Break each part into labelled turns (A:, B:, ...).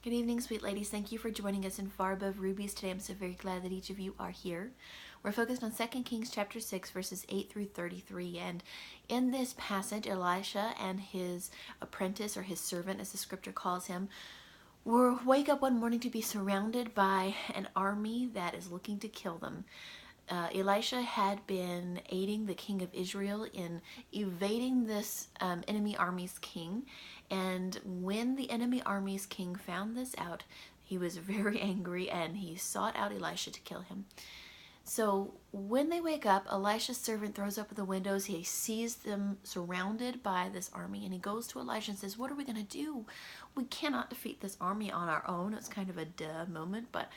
A: Good evening, sweet ladies. Thank you for joining us in Far Above Rubies today. I'm so very glad that each of you are here. We're focused on 2 Kings chapter 6, verses 8 through 33. And in this passage, Elisha and his apprentice, or his servant, as the scripture calls him, wake up one morning to be surrounded by an army that is looking to kill them. Elisha had been aiding the king of Israel in evading this enemy army's king. And when the enemy army's king found this out, he was very angry and he sought out Elisha to kill him. So when they wake up, Elisha's servant throws open the windows. He sees them surrounded by this army, and he goes to Elisha and says, "What are we going to do? We cannot defeat this army on our own." It's kind of a duh moment, but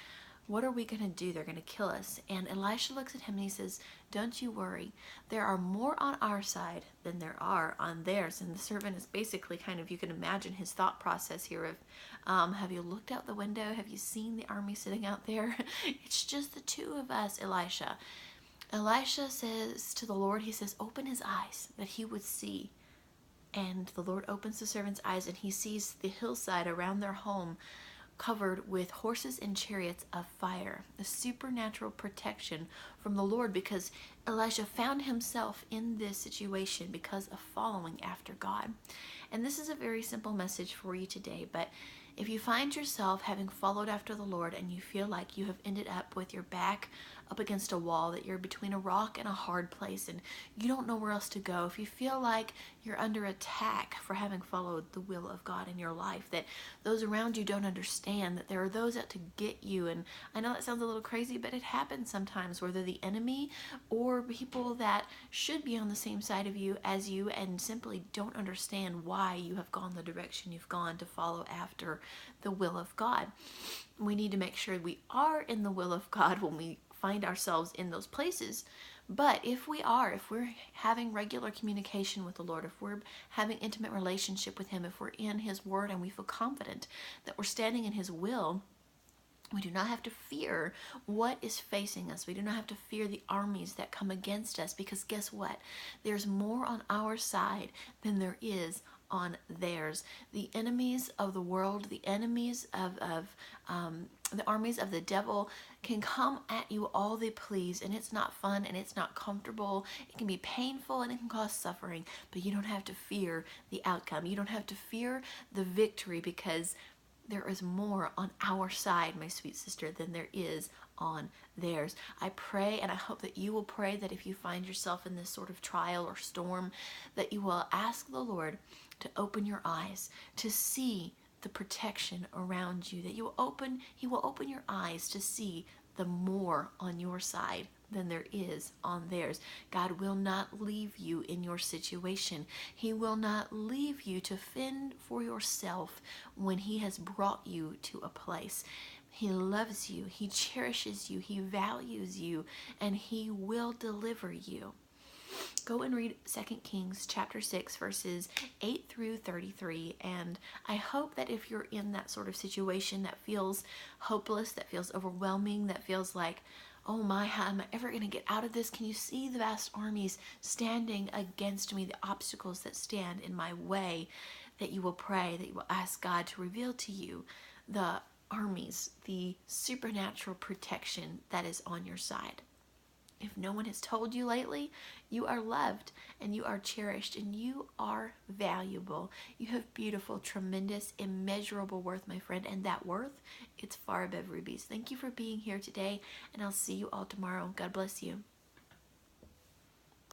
A: what are we going to do? They're going to kill us. And Elisha looks at him and he says, "Don't you worry. There are more on our side than there are on theirs." And the servant is basically kind of, you can imagine his thought process here of, have you looked out the window? Have you seen the army sitting out there? It's just the two of us, Elisha. Elisha says to the Lord, he says, "Open his eyes that he would see." And the Lord opens the servant's eyes and he sees the hillside around their home covered with horses and chariots of fire, a supernatural protection from the Lord, because Elisha found himself in this situation because of following after God. And this is a very simple message for you today, but if you find yourself having followed after the Lord and you feel like you have ended up with your back up against a wall, that you're between a rock and a hard place and you don't know where else to go, if you feel like you're under attack for having followed the will of God in your life, that those around you don't understand, that there are those out to get you, and I know that sounds a little crazy, but it happens sometimes, whether the enemy or people that should be on the same side of you as you and simply don't understand why you have gone the direction you've gone to follow after the will of God. We need to make sure we are in the will of God when we find ourselves in those places. But if we're having regular communication with the Lord, if we're having intimate relationship with Him, if we're in His Word and we feel confident that we're standing in His will, we do not have to fear what is facing us. We do not have to fear the armies that come against us, because guess what? There's more on our side than there is on theirs. The enemies of the world, the enemies of the armies of the devil can come at you all they please, and it's not fun and it's not comfortable. It can be painful and it can cause suffering, but you don't have to fear the outcome. You don't have to fear the victory, because there is more on our side, my sweet sister, than there is on theirs. I pray, and I hope that you will pray, that if you find yourself in this sort of trial or storm, that you will ask the Lord to open your eyes to see the protection around you, that He will open your eyes to see the more on your side than there is on theirs. God will not leave you in your situation. He will not leave you to fend for yourself when He has brought you to a place. He loves you, He cherishes you, He values you, and He will deliver you. Go and read 2 Kings chapter 6, verses 8 through 33, and I hope that if you're in that sort of situation that feels hopeless, that feels overwhelming, that feels like, oh my, how am I ever going to get out of this? Can you see the vast armies standing against me, the obstacles that stand in my way, that you will pray, that you will ask God to reveal to you the armies, the supernatural protection that is on your side. If no one has told you lately, you are loved and you are cherished and you are valuable. You have beautiful, tremendous, immeasurable worth, my friend, and that worth, it's far above rubies. Thank you for being here today, and I'll see you all tomorrow. God bless you.